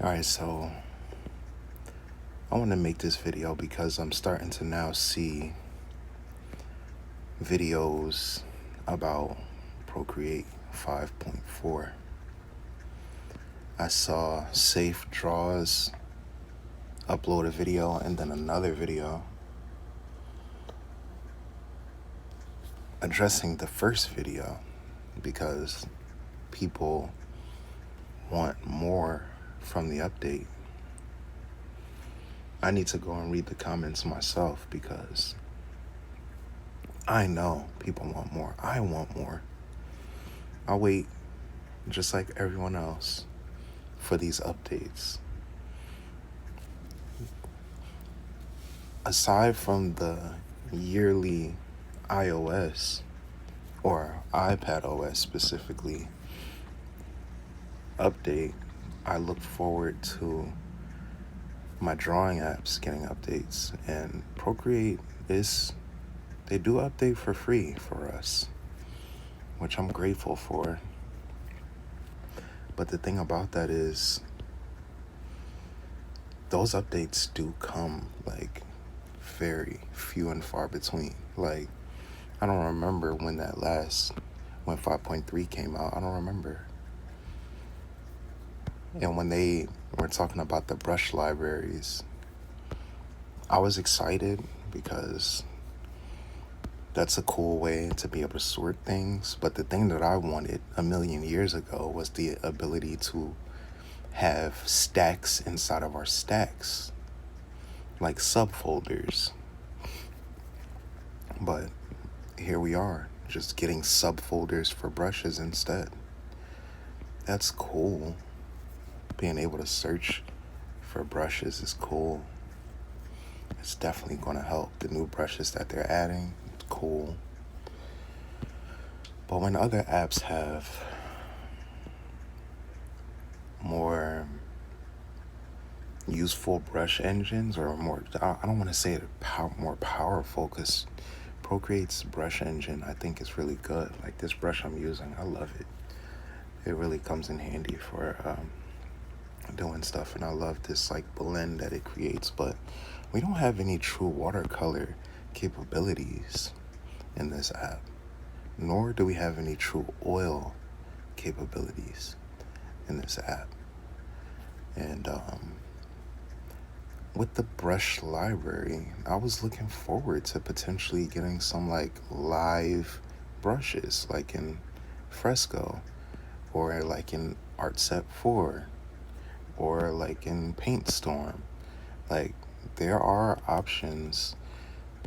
Alright, so I want to make this video because I'm starting to now see videos about Procreate 5.4. I saw Safe Draws upload a video and then another video addressing the first video because people want more from the update. I need to go and read the comments myself because I know people want more. I want more. I'll wait, just like everyone else, for these updates. Aside from the yearly iOS or iPad OS specifically update, I look forward to my drawing apps getting updates, and Procreate they do update for free for us, which I'm grateful for. But the thing about that is those updates do come like very few and far between. Like, I don't remember when 5.3 came out. I don't remember. And when they were talking about the brush libraries, I was excited because that's a cool way to be able to sort things. But the thing that I wanted a million years ago was the ability to have stacks inside of our stacks, like subfolders. But here we are, just getting subfolders for brushes instead. That's cool. Being able to search for brushes is cool. It's definitely going to help. The new brushes that they're adding, it's cool. But when other apps have more useful brush engines, or more, I don't want to say more powerful, because Procreate's brush engine I think is really good. Like this brush I'm using, I love it. It really comes in handy for doing stuff, and I love this like blend that it creates. But we don't have any true watercolor capabilities in this app, nor do we have any true oil capabilities in this app. And with the brush library, I was looking forward to potentially getting some like live brushes, like in Fresco, or like in Art Set 4, or like in Paint Storm. Like, there are options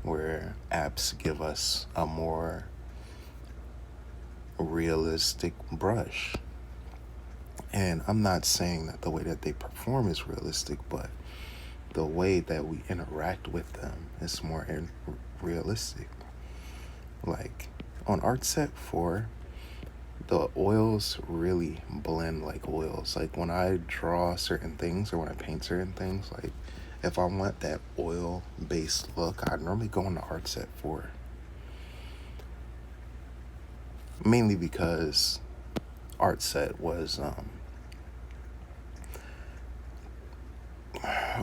where apps give us a more realistic brush. And I'm not saying that the way that they perform is realistic, but the way that we interact with them is more realistic. Like on Art Set 4, the oils really blend like oils. Like when I draw certain things or when I paint certain things, like if I want that oil-based look, I normally go into Art Set 4. Mainly because Art Set was a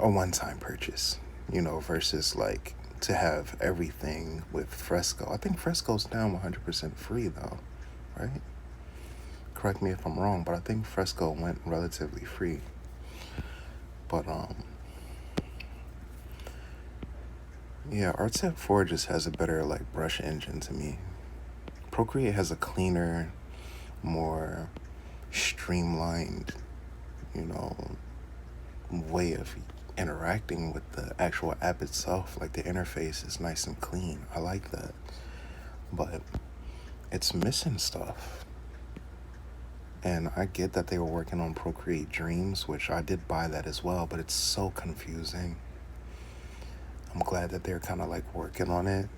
one-time purchase, versus like to have everything with Fresco. I think Fresco's now 100% free though, right? Correct me if I'm wrong, but I think Fresco went relatively free. But yeah, Art Set 4 just has a better like brush engine to me. Procreate has a cleaner, more streamlined, way of interacting with the actual app itself. Like the interface is nice and clean. I like that. But it's missing stuff. And I get that they were working on Procreate Dreams, which I did buy that as well, but it's so confusing. I'm glad that they're kind of like working on it,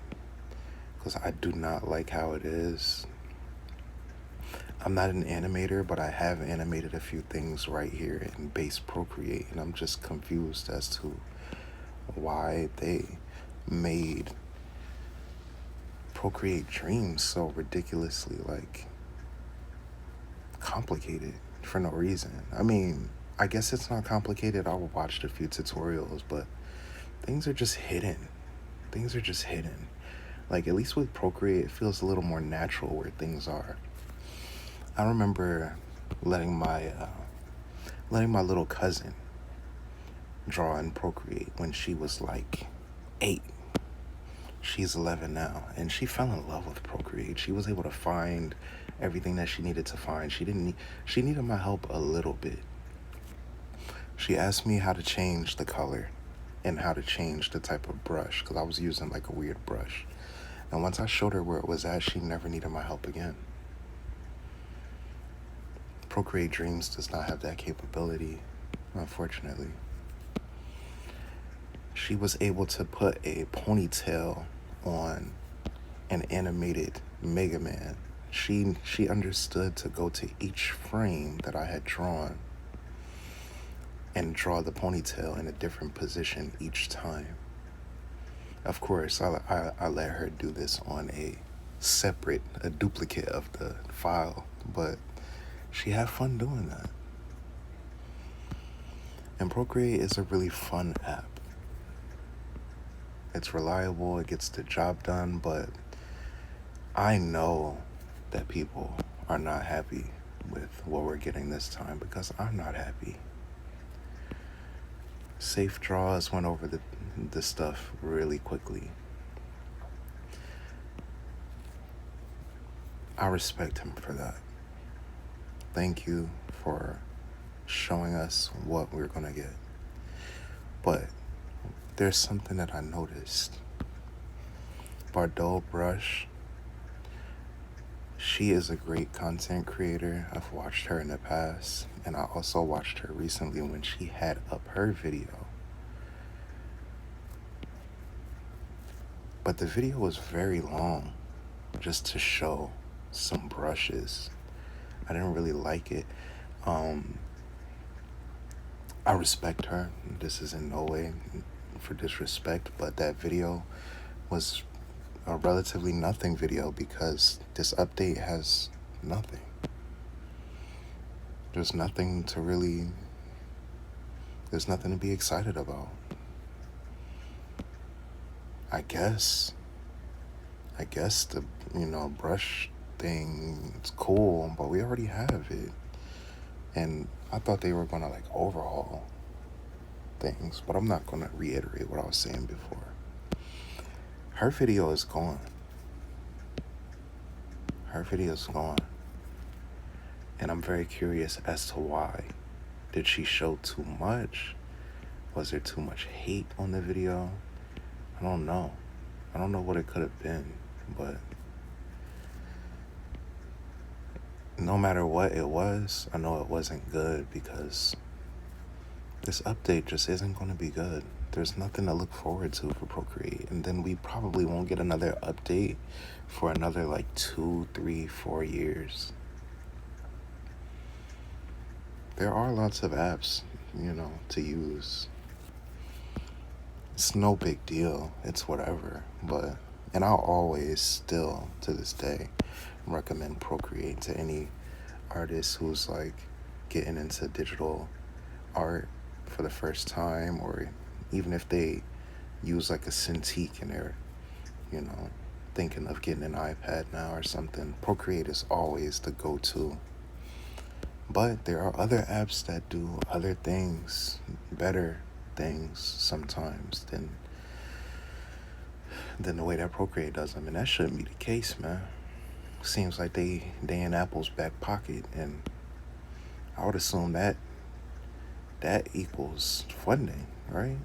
because I do not like how it is. I'm not an animator, but I have animated a few things right here in base Procreate, and I'm just confused as to why they made Procreate Dreams so ridiculously like complicated for no reason. I mean, I guess it's not complicated. I watched a few tutorials, but things are just hidden. Things are just hidden. Like, at least with Procreate, it feels a little more natural where things are. I remember letting my little cousin draw in Procreate when she was like 8. She's 11 now, and she fell in love with Procreate. She was able to find everything that she needed to find. She needed my help a little bit. She asked me how to change the color and how to change the type of brush, because I was using like a weird brush. And once I showed her where it was at, she never needed my help again. Procreate Dreams does not have that capability, unfortunately. She was able to put a ponytail on an animated Mega Man. She understood to go to each frame that I had drawn and draw the ponytail in a different position each time. Of course, I let her do this on a duplicate of the file, but she had fun doing that. And Procreate is a really fun app. It's reliable, it gets the job done, but I know that people are not happy with what we're getting this time because I'm not happy. Safe Draws went over the stuff really quickly. I respect him for that. Thank you for showing us what we're gonna get. But there's something that I noticed. Bardot Brush, she is a great content creator. I've watched her in the past, and I also watched her recently when she had up her video. But the video was very long, just to show some brushes. I didn't really like it. I respect her. This is in no way for disrespect, but that video was a relatively nothing video because this update has nothing. There's nothing to be excited about. I guess the, brush thing is cool, but we already have it. And I thought they were gonna like overhaul things, but I'm not gonna reiterate what I was saying before. Her video is gone. And I'm very curious as to why. Did she show too much? Was there too much hate on the video? I don't know. I don't know what it could have been, but no matter what it was, I know it wasn't good because this update just isn't going to be good. There's nothing to look forward to for Procreate. And then we probably won't get another update for another like 2, 3, 4 years. There are lots of apps, to use. It's no big deal. It's whatever. And I'll always still, to this day, recommend Procreate to any artist who's like getting into digital art for the first time, or even if they use like a Cintiq and they're, thinking of getting an iPad now or something. Procreate is always the go-to. But there are other apps that do other things, better things sometimes than the way that Procreate does them. And that shouldn't be the case, man. Seems like they in Apple's back pocket, and I would assume that equals funding, right?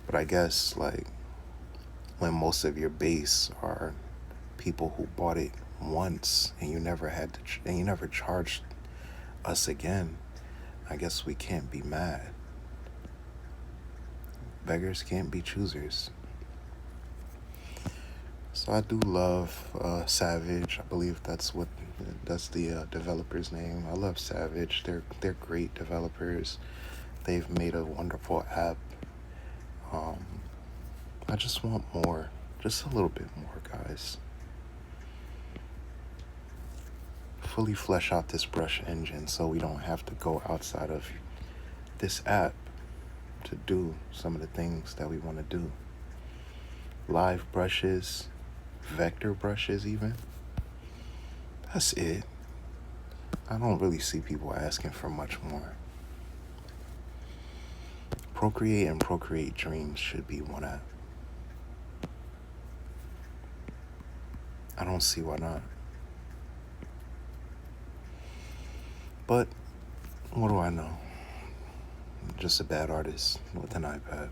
But I guess like when most of your base are people who bought it once and you never charged us again, I guess we can't be mad. Beggars can't be choosers. So I do love Savage. I believe that's the developer's name. I love Savage. They're great developers. They've made a wonderful app. I just want more, just a little bit more, guys. fully flesh out this brush engine so we don't have to go outside of this app to do some of the things that we want to do. Live brushes, vector brushes even. That's it. I don't really see people asking for much more. Procreate and Procreate Dreams should be one app. I don't see why not. But what do I know? I'm just a bad artist with an iPad.